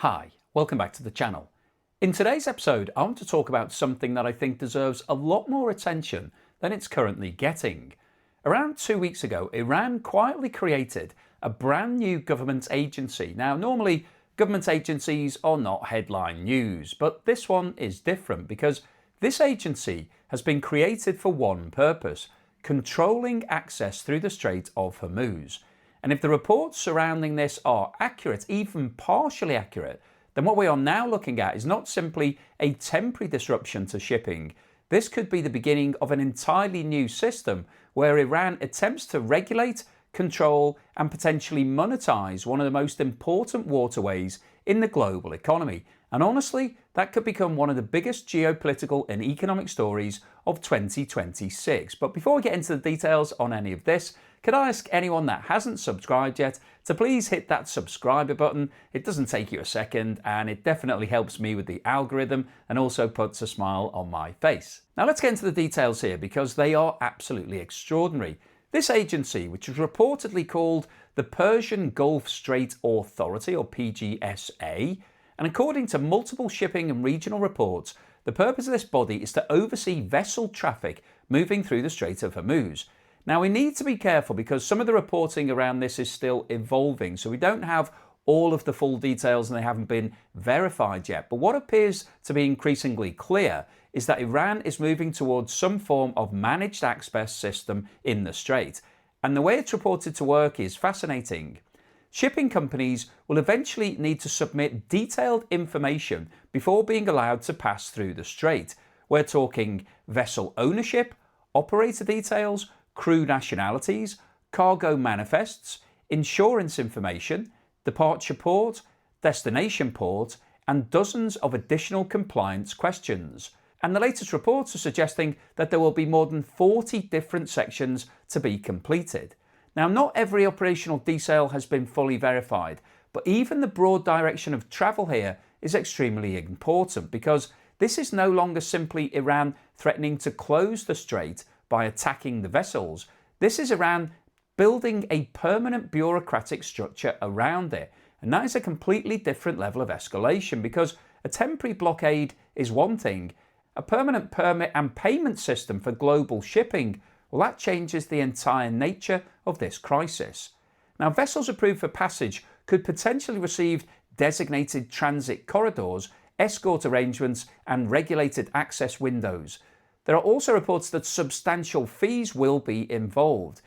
Hi, welcome back to the channel. In today's episode, I want to talk about something that I think deserves a lot more attention than it's currently getting. Around 2 weeks ago, Iran quietly created a brand new government agency. Now, normally government agencies are not headline news, but this one is different because this agency has been created for one purpose: controlling access through the Strait of Hormuz. And if the reports surrounding this are accurate, even partially accurate, then what we are now looking at is not simply a temporary disruption to shipping. This could be the beginning of an entirely new system where Iran attempts to regulate, control, and potentially monetize one of the most important waterways in the global economy. And honestly, that could become one of the biggest geopolitical and economic stories of 2026. But before we get into the details on any of this, could I ask anyone that hasn't subscribed yet to please hit that subscribe button? It doesn't take you a second, and it definitely helps me with the algorithm and also puts a smile on my face. Now let's get into the details here because they are absolutely extraordinary. This agency, which was reportedly called the Persian Gulf Strait Authority, or PGSA, and according to multiple shipping and regional reports, the purpose of this body is to oversee vessel traffic moving through the Strait of Hormuz. Now, we need to be careful because some of the reporting around this is still evolving, so we don't have all of the full details and they haven't been verified yet. But what appears to be increasingly clear is that Iran is moving towards some form of managed access system in the Strait. And the way it's reported to work is fascinating. Shipping companies will eventually need to submit detailed information before being allowed to pass through the Strait. We're talking vessel ownership, operator details, crew nationalities, cargo manifests, insurance information, departure port, destination port, and dozens of additional compliance questions. And the latest reports are suggesting that there will be more than 40 different sections to be completed. Now, not every operational detail has been fully verified, but even the broad direction of travel here is extremely important because this is no longer simply Iran threatening to close the strait by attacking the vessels. This is Iran building a permanent bureaucratic structure around it. And that is a completely different level of escalation because a temporary blockade is one thing. A permanent permit and payment system for global shipping, well, that changes the entire nature of this crisis. Now, vessels approved for passage could potentially receive designated transit corridors, escort arrangements, and regulated access windows. There are also reports that substantial fees will be involved.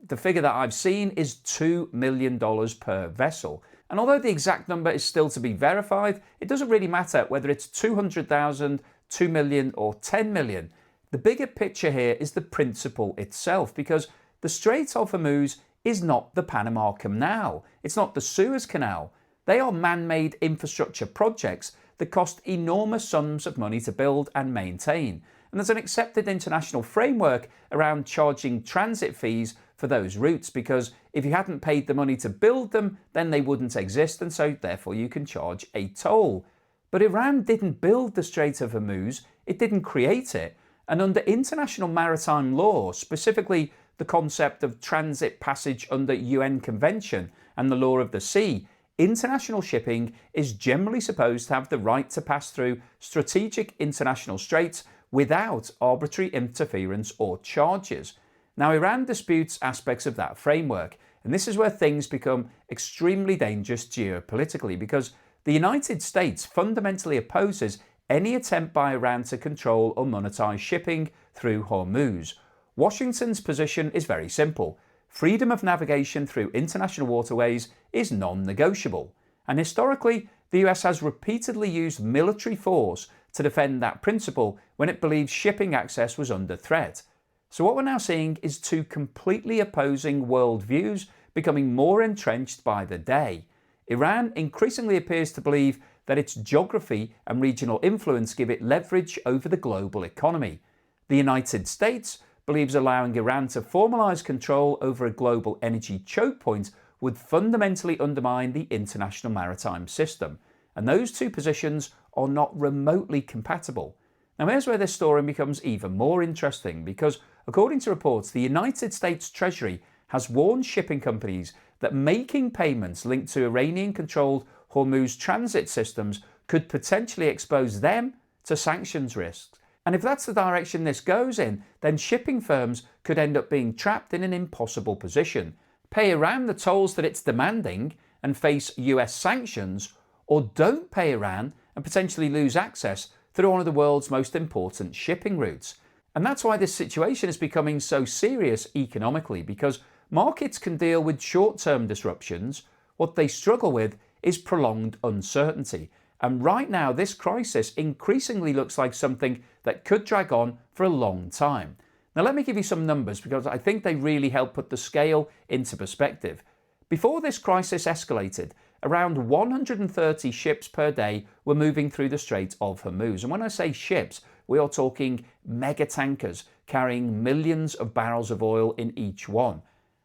The figure that I've seen is $2 million per vessel. And although the exact number is still to be verified, it doesn't really matter whether it's 200,000, 2 million, or 10 million. The bigger picture here is the principle itself, because the Strait of Hormuz is not the Panama Canal. It's not the Suez Canal. They are man-made infrastructure projects that cost enormous sums of money to build and maintain. And there's an accepted international framework around charging transit fees for those routes, because if you hadn't paid the money to build them, then they wouldn't exist, and so therefore you can charge a toll. But Iran didn't build the Strait of Hormuz, it didn't create it. And under international maritime law, specifically the concept of transit passage under UN Convention and the law of the sea, international shipping is generally supposed to have the right to pass through strategic international straits without arbitrary interference or charges. Now, Iran disputes aspects of that framework, and this is where things become extremely dangerous geopolitically, because the United States fundamentally opposes any attempt by Iran to control or monetize shipping through Hormuz. Washington's position is very simple. Freedom of navigation through international waterways is non-negotiable. And historically, the US has repeatedly used military force to defend that principle when it believes shipping access was under threat. So what we're now seeing is two completely opposing worldviews becoming more entrenched by the day. Iran increasingly appears to believe that its geography and regional influence give it leverage over the global economy. The United States believes allowing Iran to formalize control over a global energy choke point would fundamentally undermine the international maritime system. And those two positions are not remotely compatible. Now, here's where this story becomes even more interesting, because according to reports, the United States Treasury has warned shipping companies that making payments linked to Iranian-controlled Hormuz transit systems could potentially expose them to sanctions risks. And if that's the direction this goes in, then shipping firms could end up being trapped in an impossible position. Pay Iran the tolls that it's demanding and face US sanctions, or don't pay Iran and potentially lose access through one of the world's most important shipping routes. And that's why this situation is becoming so serious economically, because markets can deal with short-term disruptions. What they struggle with is prolonged uncertainty. And right now, this crisis increasingly looks like something that could drag on for a long time. Now, let me give you some numbers because I think they really help put the scale into perspective. Before this crisis escalated, around 130 ships per day were moving through the Strait of Hormuz. And when I say ships, we are talking mega tankers carrying millions of barrels of oil in each one.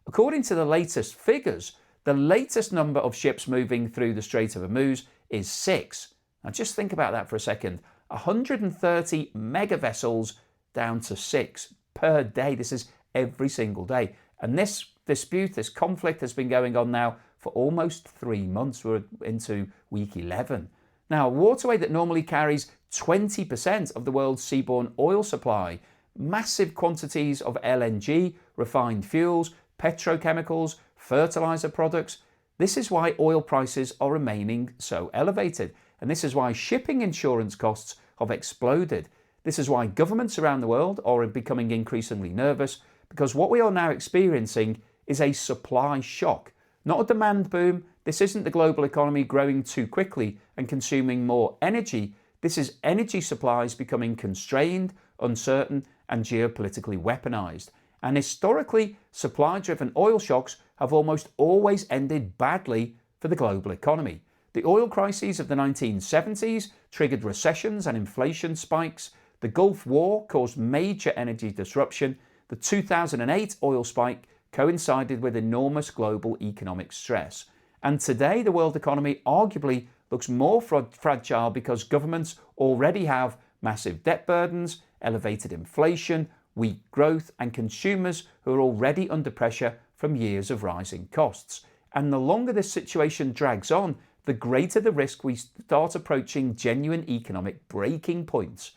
According to the latest figures, the latest number of ships moving through the Strait of Hormuz is 6. Now just think about that for a second. 130 mega vessels down to 6 per day. This is every single day. And this dispute, this conflict has been going on now for almost 3 months. We're into week 11. Now, a waterway that normally carries 20% of the world's seaborne oil supply, massive quantities of LNG, refined fuels, petrochemicals, fertilizer products. This is why oil prices are remaining so elevated. And this is why shipping insurance costs have exploded. This is why governments around the world are becoming increasingly nervous, because what we are now experiencing is a supply shock, not a demand boom. This isn't the global economy growing too quickly and consuming more energy. This is energy supplies becoming constrained, uncertain, and geopolitically weaponized. And historically, supply-driven oil shocks have almost always ended badly for the global economy. The oil crises of the 1970s triggered recessions and inflation spikes. The Gulf War caused major energy disruption. The 2008 oil spike coincided with enormous global economic stress. And today, the world economy arguably looks more fragile because governments already have massive debt burdens, elevated inflation, weak growth, and consumers who are already under pressure from years of rising costs. And the longer this situation drags on, the greater the risk we start approaching genuine economic breaking points.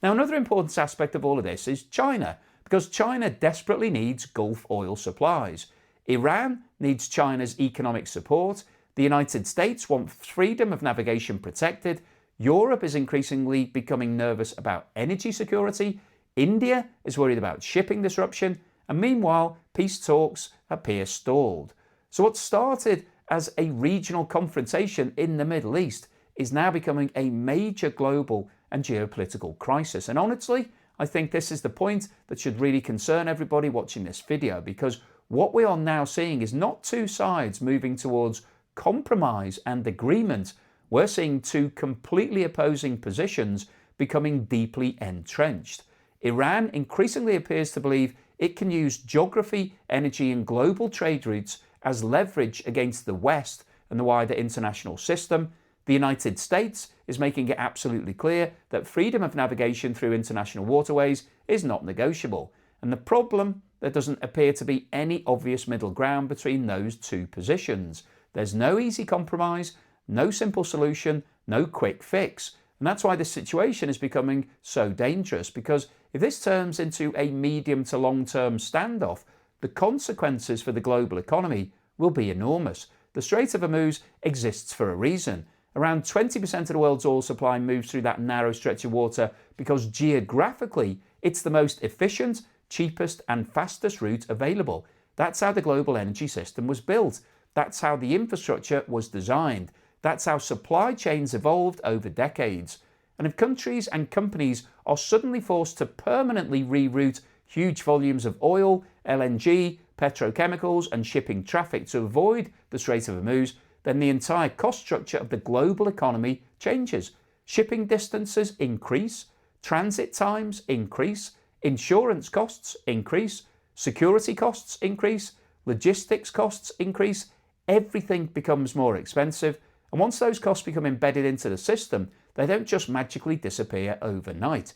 Now, another important aspect of all of this is China, because China desperately needs Gulf oil supplies. Iran needs China's economic support. The United States wants freedom of navigation protected. Europe is increasingly becoming nervous about energy security. India is worried about shipping disruption. And meanwhile, peace talks appear stalled. So what started as a regional confrontation in the Middle East is now becoming a major global and geopolitical crisis. And honestly, I think this is the point that should really concern everybody watching this video, because what we are now seeing is not two sides moving towards compromise and agreement. We're seeing two completely opposing positions becoming deeply entrenched. Iran increasingly appears to believe it can use geography, energy, and global trade routes as leverage against the West and the wider international system. The United States is making it absolutely clear that freedom of navigation through international waterways is not negotiable. And the problem, there doesn't appear to be any obvious middle ground between those two positions. There's no easy compromise, no simple solution, no quick fix. And that's why this situation is becoming so dangerous, because if this turns into a medium to long-term standoff, the consequences for the global economy will be enormous. The Strait of Hormuz exists for a reason. Around 20% of the world's oil supply moves through that narrow stretch of water because geographically it's the most efficient, cheapest, and fastest route available. That's how the global energy system was built. That's how the infrastructure was designed. That's how supply chains evolved over decades. And if countries and companies are suddenly forced to permanently reroute huge volumes of oil, LNG, petrochemicals, and shipping traffic to avoid the Strait of Hormuz, then the entire cost structure of the global economy changes. Shipping distances increase, transit times increase, insurance costs increase, security costs increase, logistics costs increase. Everything becomes more expensive. And once those costs become embedded into the system, they don't just magically disappear overnight.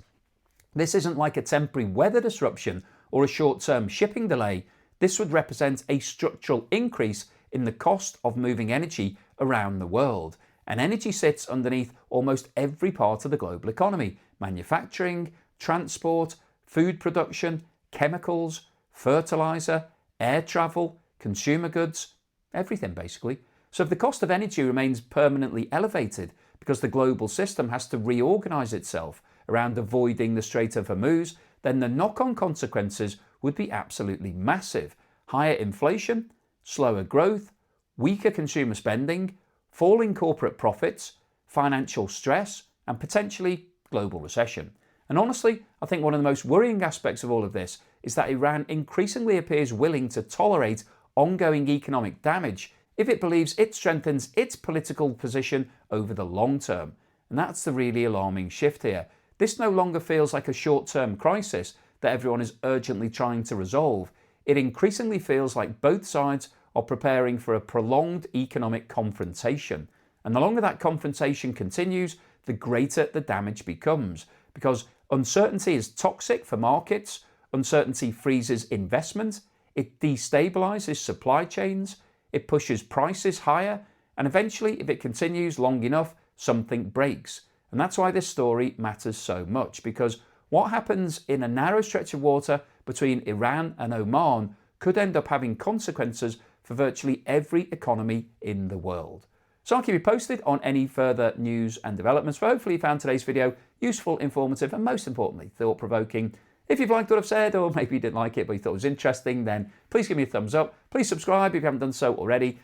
This isn't like a temporary weather disruption or a short-term shipping delay. This would represent a structural increase in the cost of moving energy around the world. And energy sits underneath almost every part of the global economy: manufacturing, transport, food production, chemicals, fertilizer, air travel, consumer goods, everything basically. So if the cost of energy remains permanently elevated because the global system has to reorganize itself around avoiding the Strait of Hormuz, then the knock-on consequences would be absolutely massive. Higher inflation, slower growth, weaker consumer spending, falling corporate profits, financial stress, and potentially global recession. And honestly, I think one of the most worrying aspects of all of this is that Iran increasingly appears willing to tolerate ongoing economic damage if it believes it strengthens its political position over the long term. And that's the really alarming shift here. This no longer feels like a short-term crisis that everyone is urgently trying to resolve. It increasingly feels like both sides are preparing for a prolonged economic confrontation. And the longer that confrontation continues, the greater the damage becomes. Because uncertainty is toxic for markets, uncertainty freezes investment, it destabilizes supply chains, it pushes prices higher, and eventually, if it continues long enough, something breaks. And that's why this story matters so much, because what happens in a narrow stretch of water between Iran and Oman could end up having consequences for virtually every economy in the world. So I'll keep you posted on any further news and developments. But hopefully you found today's video useful, informative, and most importantly, thought-provoking. If you've liked what I've said, or maybe you didn't like it but you thought it was interesting, then please give me a thumbs up. Please subscribe if you haven't done so already.